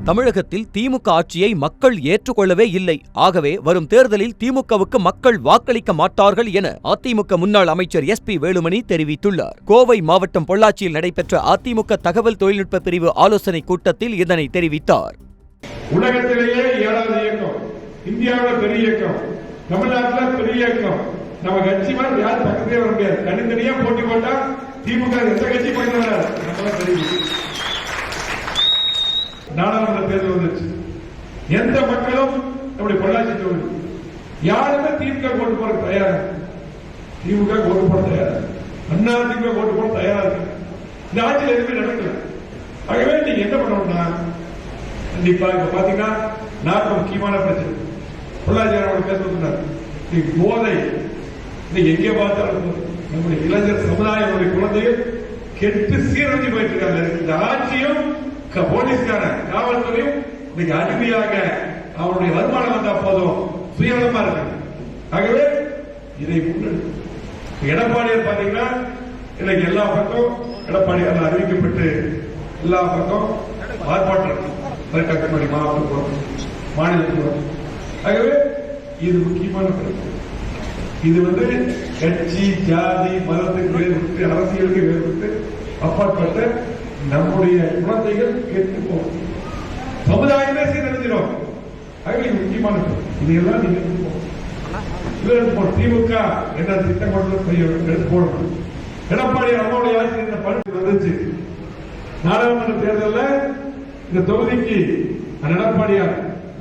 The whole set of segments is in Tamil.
தமிழகத்தில் திமுக ஆட்சியை மக்கள் ஏற்றுக்கொள்ளவே இல்லை. ஆகவே வரும் தேர்தலில் திமுகவுக்கு மக்கள் வாக்களிக்க மாட்டார்கள் என அதிமுக முன்னாள் அமைச்சர் SP வேலுமணி தெரிவித்துள்ளார். கோவை மாவட்டம் பொள்ளாச்சியில் நடைபெற்ற அதிமுக தகவல் தொழில்நுட்ப பிரிவு ஆலோசனை கூட்டத்தில் இதனை தெரிவித்தார். உலகத்திலேயே 7வது இயக்கம், இந்தியாவில் பெரிய இயக்கம், தமிழ்நாட்டில் பெரிய இயக்கம். நம்ம கட்சி மாதிரி யாரும் பக்கத்தே வர முடியாது. தனித்தனியா போட்டி போட்டா திமுக எந்த கட்சி பக்கம் வராது. நாடாளுமன்ற தேர்தல் வந்துச்சு. எந்த மக்களும் நம்முடைய பொள்ளாச்சி தொகுதி யாருமே திமுக ஓட்டு போட தயாரா, திமுக ஓட்டு போட தயாரா, அண்ணா திமுக ஓட்டு போட தயாரா இருக்கு. இந்த ஆட்சியில் எதுவுமே நடக்கல. ஆகவே நீங்க என்ன பண்ணணும்னா, கண்டிப்பா இப்ப பாத்தீங்கன்னா நாட்டு முக்கியமான பிரச்சனை பொள்ளாச்சி பேசுறாரு. போதை எங்கே பார்த்தாலும் நம்முடைய இளைஞர் சமுதாயம் குழந்தைகள் கெட்டு சீரழிஞ்சு போயிட்டு இருக்காங்க. இந்த ஆட்சியும் போலீஸ்கார காவல்துறையும் இன்னைக்கு அடிமையாக அவருடைய வருமானம் வந்தா போதும் சுயநலமா இருக்கு. ஆகவே இதை முன்னெடுத்து எடப்பாடியார் பாத்தீங்கன்னா இன்னைக்கு எல்லா பக்கம் எடப்பாடியார் அறிவிக்கப்பட்டு எல்லா பக்கம் ஆர்ப்பாட்டம் மாவட்டம் மாநிலத்தில். ஆகவே இது முக்கியமான பிரச்சனை. இது கட்சி ஜாதி மதத்துக்கு வேறுபட்டு அரசியலுக்கு வேறுபட்டு அப்பாற்பட்ட நம்முடைய குழந்தைகள் கேட்டு போகும், சமுதாயமே சீரழிஞ்சிடும். ஆகவே இது முக்கியமான இதையெல்லாம் நீங்க திமுக என்ன திட்டம் கொண்டு எடுத்து போடணும். எடப்பாடி அம்மாவுடைய ஆட்சி இந்த பணத்தில் வந்துச்சு. நாடாளுமன்ற தேர்தலில் இந்த தொகுதிக்கு எடப்பாடியார்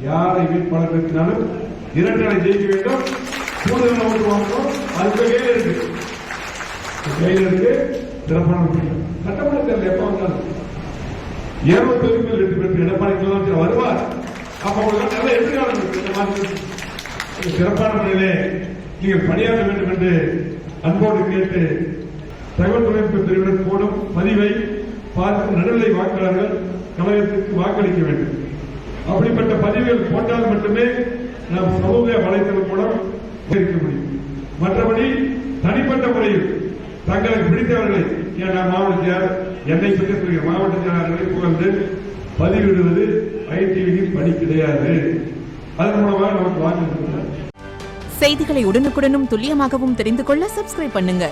யாரை வேட்பாளர் நிறுத்தினாலும் இரட்டை ஜெயிக்க வேண்டும், கூடுதல் ஓட்டு வாங்கணும். அது கையில் இருக்கு, கையில் இருக்கு. சிறப்பான சட்டமன்ற தேர்தல் எப்ப வந்தாலும் 7 தொகுதிகள் 2 பேருக்கு எடப்பாடி வருவார். அப்ப உங்களுக்கு நல்ல எதிர்காலம் சிறப்பான முறையிலே நீங்கள் பணியாற்ற வேண்டும் என்று அன்போடு கேட்டு தகவல் தொழில்நுட்ப பிரிவினர் போடும் பதிவை பார்த்து நடுநிலை வாக்காளர்கள் கழகத்திற்கு வாக்களிக்க வேண்டும். அப்படிப்பட்ட பதிவுகள் போட்டால் மட்டுமே நாம் சமூக வலைதளம் மூலம் இருக்க முடியும். மற்றபடி தனிப்பட்ட முறையில் தங்களுக்கு பிடித்தவர்களை மாவட்ட என்னை பற்றி மாவட்ட செயலாளர்களை புகழ்ந்து பதிவிடுவது ITVயின் பணி கிடையாது. அதன் மூலமாக நமக்கு வாக்கு. செய்திகளை உடனுக்குடனும் துல்லியமாகவும் தெரிந்து கொள்ள சப்ஸ்கிரைப் பண்ணுங்க.